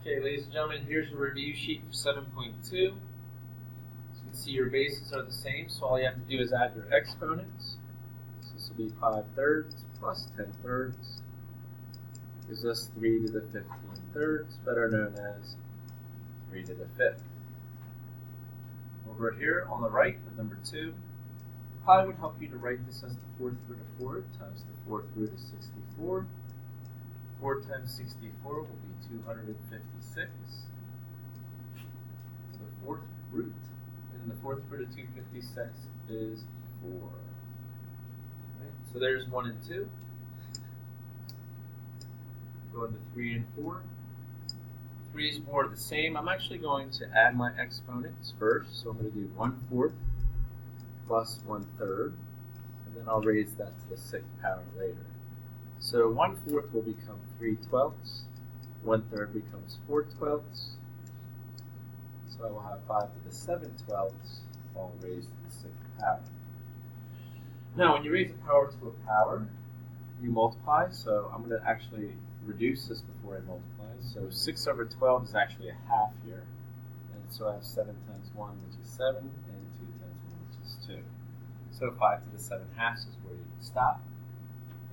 Okay, ladies and gentlemen, here's your review sheet for 7.2. As you can see, your bases are the same, so all you have to do is add your exponents. So this will be 5 thirds plus 10 thirds. Gives us 3 to the 15 thirds, better known as 3 to the 5th. Over here on the right with number 2, pi would help you to write this as the 4th root of 4 times the 4th root of 64. 4 times 64 will be 256 to the 4th root, and the 4th root of 256 is 4. Right, so there's 1 and 2. Go into 3 and 4. 3 is more of the same. I'm actually going to add my exponents first, so I'm going to do 1/4 plus 1/3, and then I'll raise that to the 6th power later. So 1/4 will become 3/12, 1/3 becomes 4/12, so I will have 5 to the 7/12, all raised to the 6th power. Now when you raise a power to a power, you multiply, so I'm going to actually reduce this before I multiply. So 6 over 12 is actually a half here, and so I have 7 times 1, which is 7, and 2 times 1, which is 2. So 5 to the 7 halves is where you can stop.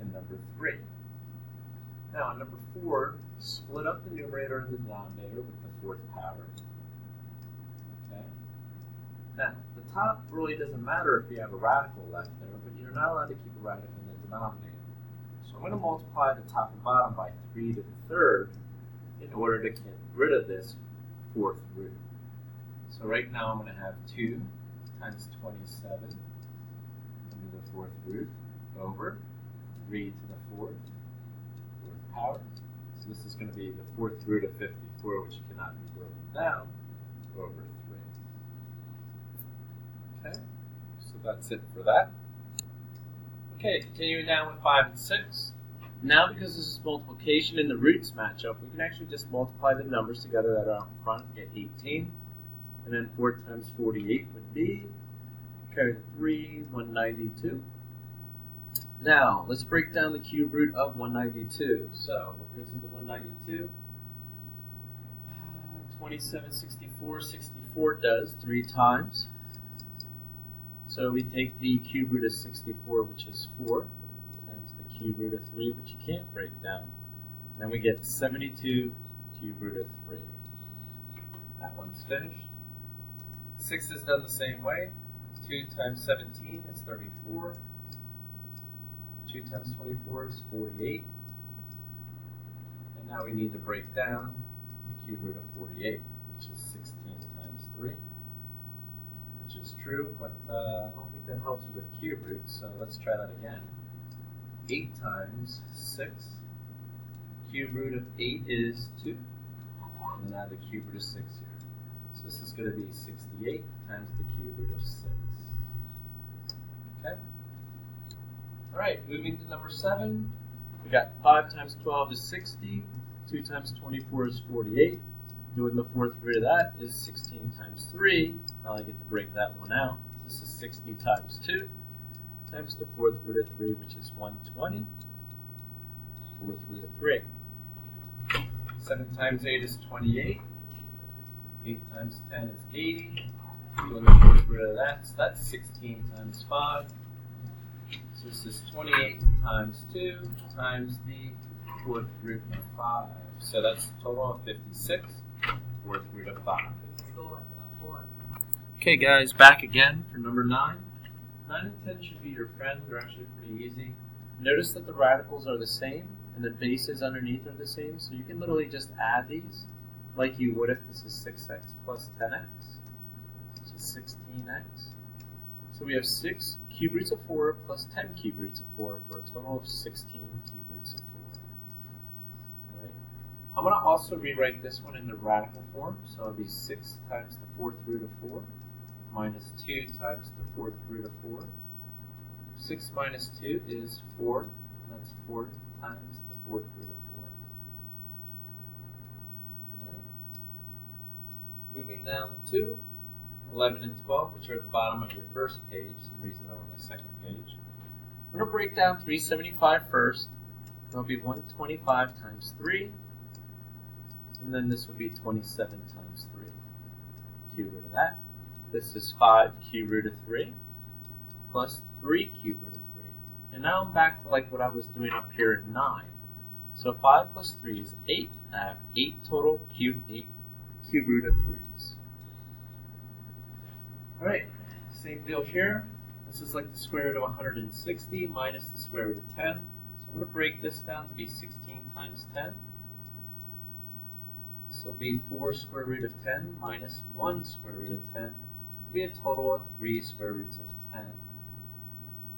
And number 3. Now, in number 4, split up the numerator and the denominator with the 4th power. Okay. Now, the top really doesn't matter if you have a radical left there, but you're not allowed to keep a radical in the denominator. So I'm going to multiply the top and bottom by 3 to the 3rd in order to get rid of this 4th root. So right now I'm going to have 2 times 27 under the 4th root over 3 to the 4th power. So this is going to be the 4th root of 54, which cannot be broken down, over 3. Okay, so that's it for that. Okay, continuing down with 5 and 6. Now because this is multiplication and the roots match up, we can actually just multiply the numbers together that are out in front and get 18. And then 4 times 48 would be, carry the 3, 192. Now, let's break down the cube root of 192. So, what goes into 192? 27, 64, 64 does 3 times. So we take the cube root of 64, which is 4, times the cube root of 3, which you can't break down. And then we get 72 cube root of 3. That one's finished. 6 is done the same way. 2 times 17 is 34. 2 times 24 is 48. And now we need to break down the cube root of 48, which is 16 times 3, which is true, but I don't think that helps with cube roots, so let's try that again. 8 times 6. Cube root of 8 is 2. And then add the cube root of 6 here. So this is going to be 68 times the cube root of 6. Okay? Alright, moving to number 7. We got 5 times 12 is 60. 2 times 24 is 48. Doing the 4th root of that is 16 times 3. Now I get to break that one out. This is 60 times 2 times the 4th root of 3, which is 120. 4th root of 3. 7 times 8 is 28. 8 times 10 is 80. Doing the 4th root of that, so that's 16 times 5. So this is 28 times 2 times the 4th root of 5. So that's a total of 56, 4th root of 5. Okay guys, back again for number 9. 9 and 10 should be your friends. They're actually pretty easy. Notice that the radicals are the same and the bases underneath are the same, so you can literally just add these like you would if this is 6x plus 10x, which is 16x. So we have 6 cube roots of 4 plus 10 cube roots of 4 for a total of 16 cube roots of 4. All right. I'm going to also rewrite this one in the radical form. So it'll be 6 times the 4th root of 4 minus 2 times the 4th root of 4. 6 minus 2 is 4. And that's 4 times the 4th root of 4. All right. Moving down to 11 and 12, which are at the bottom of your first page, some reason over my second page. I'm going to break down 375 first. That'll be 125 times 3. And then this would be 27 times 3. Cube root of that. This is 5 cube root of 3 plus 3 cube root of 3. And now I'm back to like what I was doing up here in 9. So 5 plus 3 is 8. I have 8 total cube root of 3's. Alright, same deal here. This is like the square root of 160 minus the square root of 10. So I'm going to break this down to be 16 times 10. This will be 4 square root of 10 minus 1 square root of 10 to be a total of 3 square roots of 10.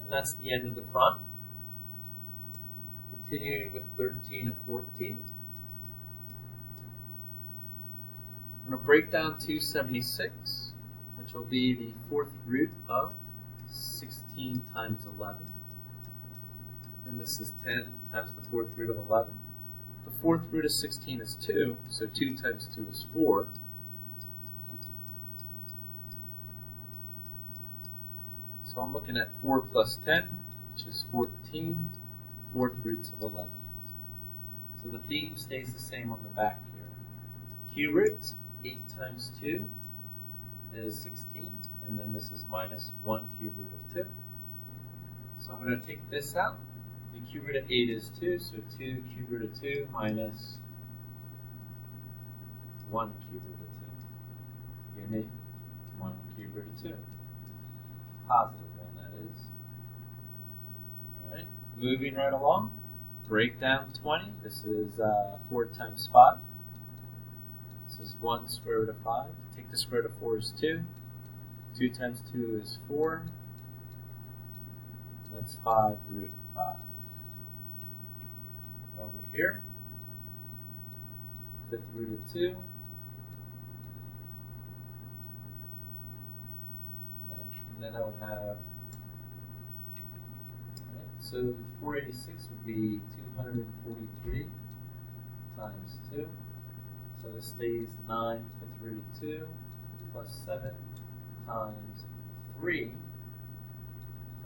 And that's the end of the front. Continuing with 13 and 14. I'm going to break down 276, which will be the 4th root of 16 times 11. And this is 10 times the 4th root of 11. The 4th root of 16 is 2, so 2 times 2 is 4. So I'm looking at 4 plus 10, which is 14, 4th roots of 11. So the theme stays the same on the back here. Cube roots, 8 times 2 is 16, and then this is minus 1 cube root of 2. So I'm going to take this out. The cube root of 8 is 2, so 2 cube root of 2 minus 1 cube root of 2. Give me 1 cube root of 2. Positive one, that is. Alright, moving right along. Break down 20. This is 4 times 5. This is 1 square root of 5. Take the square root of 4 is 2. 2 times 2 is 4. That's 5 root 5. Over here, 5th root of 2. Okay, and then I would have, right, so 486 would be 243 times 2. So this stays 9 5th root of 2 plus 7 times 3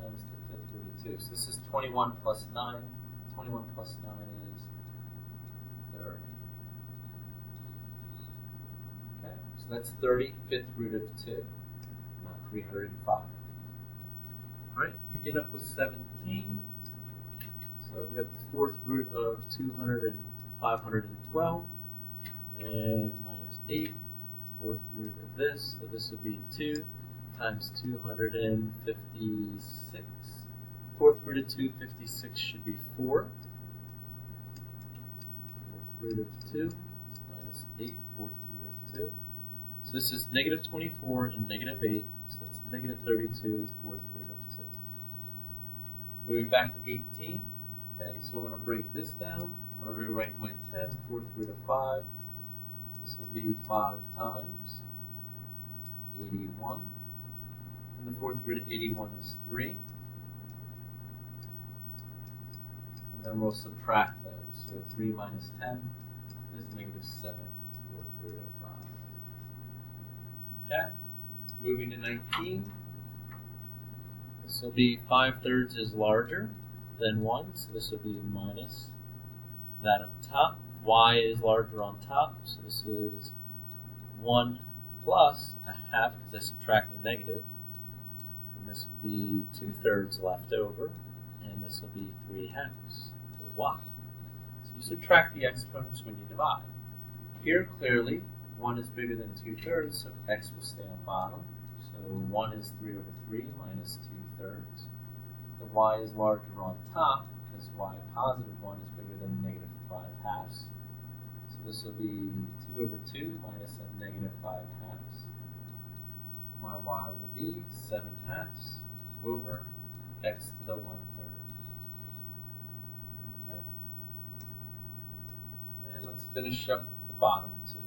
times the 5th root of 2. So this is 21 plus 9. 21 plus 9 is 30. Okay, so that's 35th root of 2, not 305. All right, picking up with 17. So we got the 4th root of 512 and minus 8. 4th root of this, so this would be 2 times 256. 4th root of 256 should be 4. 4th root of 2 minus 8, 4th root of 2. So this is negative 24 and negative 8, so that's negative 32, 4th root of 2. Moving back to 18. Okay, so I'm going to break this down. I'm going to rewrite my 10, 4th root of 5. This will be 5 times 81. And the 4th root of 81 is 3. And then we'll subtract those. So 3 minus 10 is negative 7, 4th root of 5. Okay, moving to 19. This will be 5/3 is larger than 1, so this will be minus that up top. Y is larger on top, so this is 1 plus a half because I subtract a negative. And this will be 2/3 left over, and this will be 3/2 for y. So you subtract the exponents when you divide. Here, clearly, 1 is bigger than 2/3, so x will stay on bottom. So 1 is 3/3 minus 2/3. The y is larger on top because y positive 1 is bigger than negative 5/2. So this will be 2/2 minus a negative 5/2. My y will be 7/2 over x to the 1/3. Okay. And let's finish up at the bottom too.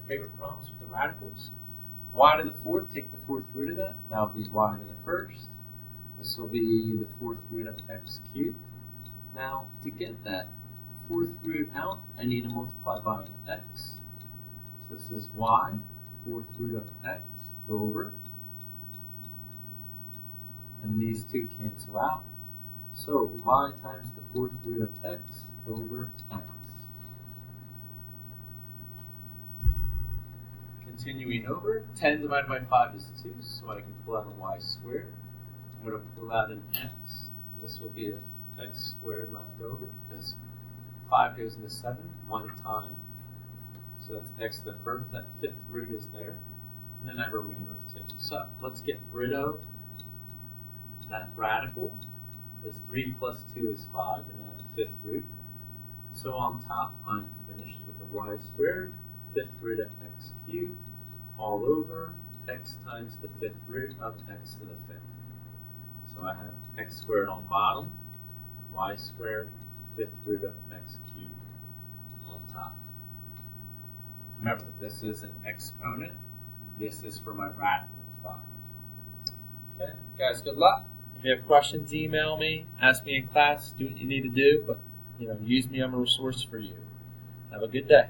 Favorite problems with the radicals. Y to the 4th, take the 4th root of that. That will be y to the 1st. This will be the 4th root of x cubed. Now, to get that 4th root out, I need to multiply by an x. So this is y, 4th root of x, over these two cancel out. So y times the fourth root of x over x. Continuing over, 10 divided by 5 is 2, so I can pull out a y squared. I'm going to pull out an x. This will be an x squared left over because 5 goes into 7 one time. So that's x to the first, that fifth root is there. And then I have a remainder of 2. So let's get rid of that radical, because 3 plus 2 is 5, and I have the fifth root. So on top, I'm finished with the y squared, fifth root of x cubed, all over x times the fifth root of x to the fifth. So I have x squared on bottom, y squared, fifth root of x cubed on top. Remember, this is an exponent. This is for my radical 5. Okay, guys, good luck. If you have questions, email me, ask me in class, do what you need to do, but use me. I'm a resource for you. Have a good day.